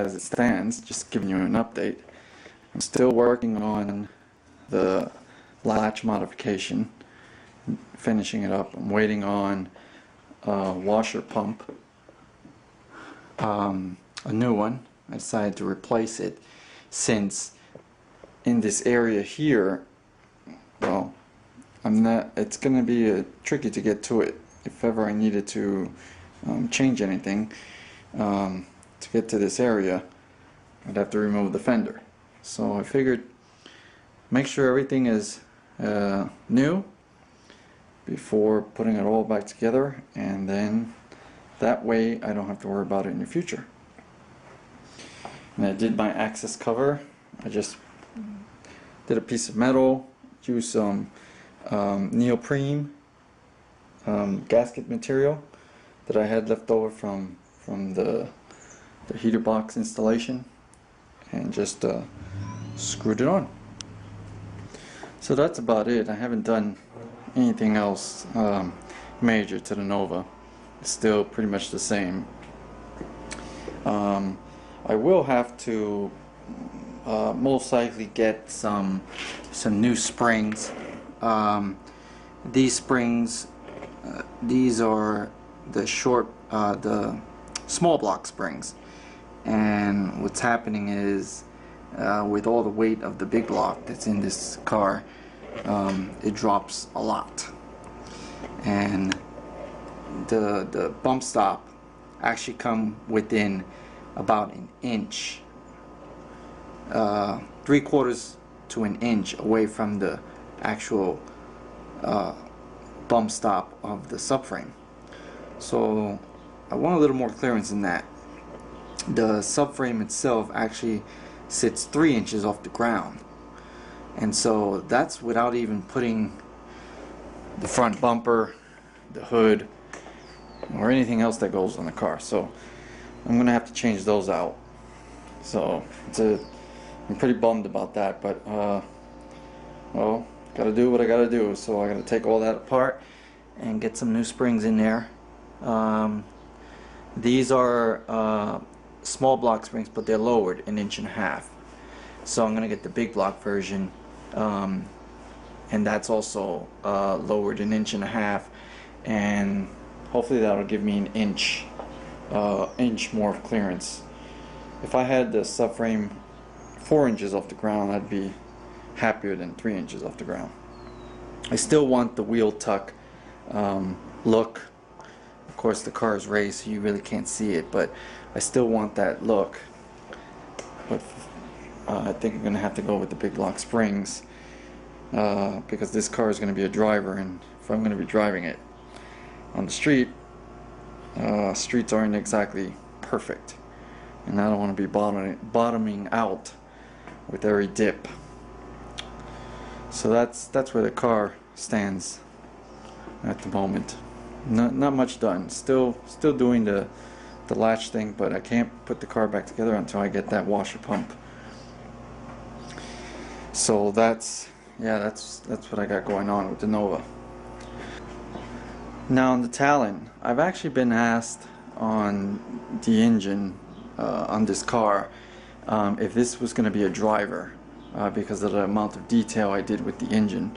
as it stands, just giving you an update. I'm still working on the latch modification, finishing it up. I'm waiting on a washer pump, a new one. I decided to replace it since in this area here, well, it's going to be tricky to get to it if ever I needed to change anything. To get to this area, I'd have to remove the fender. So I figured make sure everything is new before putting it all back together, and then that way I don't have to worry about it in the future. And I did my access cover. I just did a piece of metal, used some neoprene gasket material that I had left over from the heater box installation, and just screwed it on. So that's about it. I haven't done anything else major to the Nova. It's still pretty much the same. I will have to most likely get some new springs. These springs, these are the small block springs, and what's happening is with all the weight of the big block that's in this car, it drops a lot, and the bump stop actually come within about an inch, 3/4 to an inch away from the actual bump stop of the subframe. So I want a little more clearance than that. The subframe itself actually sits 3 inches off the ground, and so that's without even putting the front bumper, the hood, or anything else that goes on the car. So I'm gonna have to change those out. So I'm pretty bummed about that, but well, gotta do what I gotta do. So I gotta take all that apart and get some new springs in there. These are small block springs, but they're lowered 1.5 inches. So I'm gonna get the big block version, and that's also lowered 1.5 inches, and hopefully that'll give me an inch more of clearance. If I had the subframe 4 inches off the ground, I'd be happier than 3 inches off the ground. I still want the wheel tuck look. Of course, the car is raised, so you really can't see it, but I still want that look. But I think I'm going to have to go with the big block springs, because this car is going to be a driver, and if I'm going to be driving it on the street, streets aren't exactly perfect, and I don't want to be bottoming out with every dip. So that's where the car stands at the moment. Not much done. Still doing the latch thing, but I can't put the car back together until I get that washer pump. So that's what I got going on with the Nova. Now on the Talon, I've actually been asked on the engine on this car if this was going to be a driver, because of the amount of detail I did with the engine.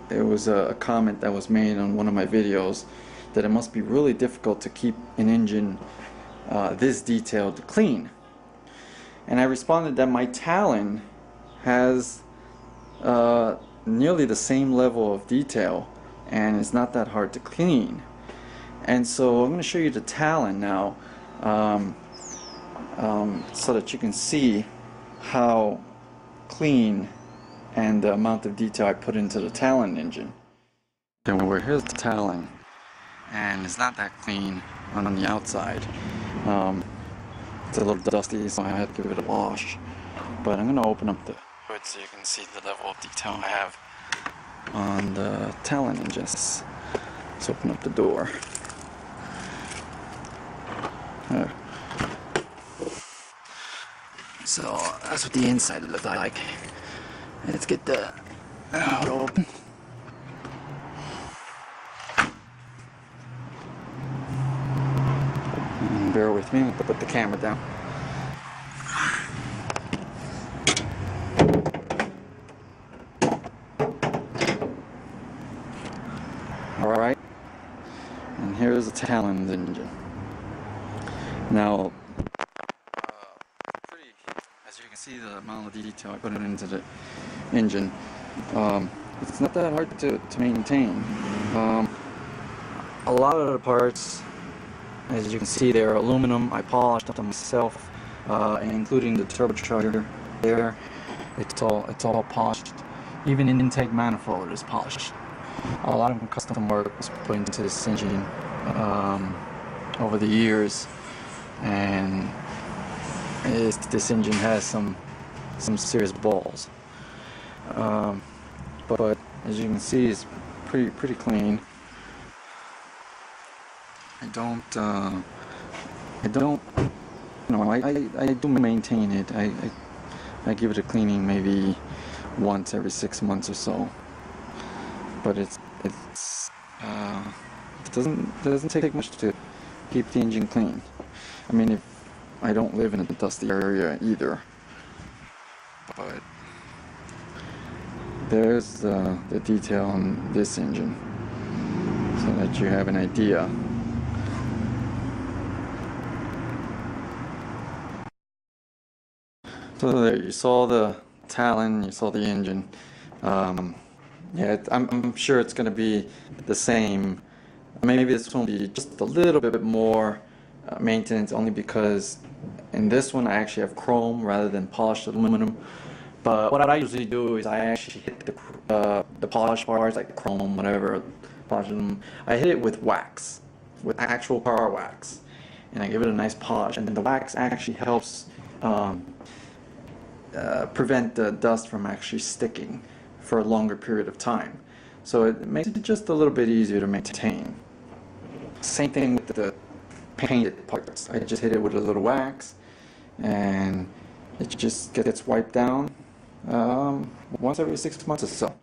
There was a comment that was made on one of my videos that it must be really difficult to keep an engine this detailed clean. And I responded that my Talon has nearly the same level of detail, and it's not that hard to clean. And so I'm going to show you the Talon now, so that you can see how clean and the amount of detail I put into the Talon engine. Here's the Talon, and it's not that clean on the outside. It's a little dusty, so I had to give it a wash. But I'm going to open up the hood so you can see the level of detail I have on the Talon engine. Let's open up the door. So that's what the inside looks like. Let's get the hood open. And bear with me. I'm going to put the camera down. Alright, and here's the Talon's engine. Now, as you can see, the amount of detail I put it into the engine, it's not that hard to maintain. A lot of the parts, as you can see, they're aluminum. I polished them myself, including the turbocharger there. It's all polished. Even the intake manifold is polished. A lot of custom work was put into this engine over the years, and this engine has some serious balls. But as you can see, it's pretty clean. I do maintain it. I give it a cleaning maybe once every 6 months or so. But it doesn't take much to keep the engine clean. I mean, if I don't live in a dusty area either. But there's the detail on this engine, so that you have an idea. So there, you saw the Talon, you saw the engine. Yeah, I'm sure it's going to be the same. Maybe this one will be just a little bit more maintenance, only because in this one I actually have chrome rather than polished aluminum. But what I usually do is I actually hit the polished parts, like chrome, whatever, polished aluminum. I hit it with wax, with actual car wax, and I give it a nice polish. And then the wax actually helps prevent the dust from actually sticking for a longer period of time. So it makes it just a little bit easier to maintain. Same thing with the painted parts. I just hit it with a little wax, and it just gets wiped down once every 6 months or so.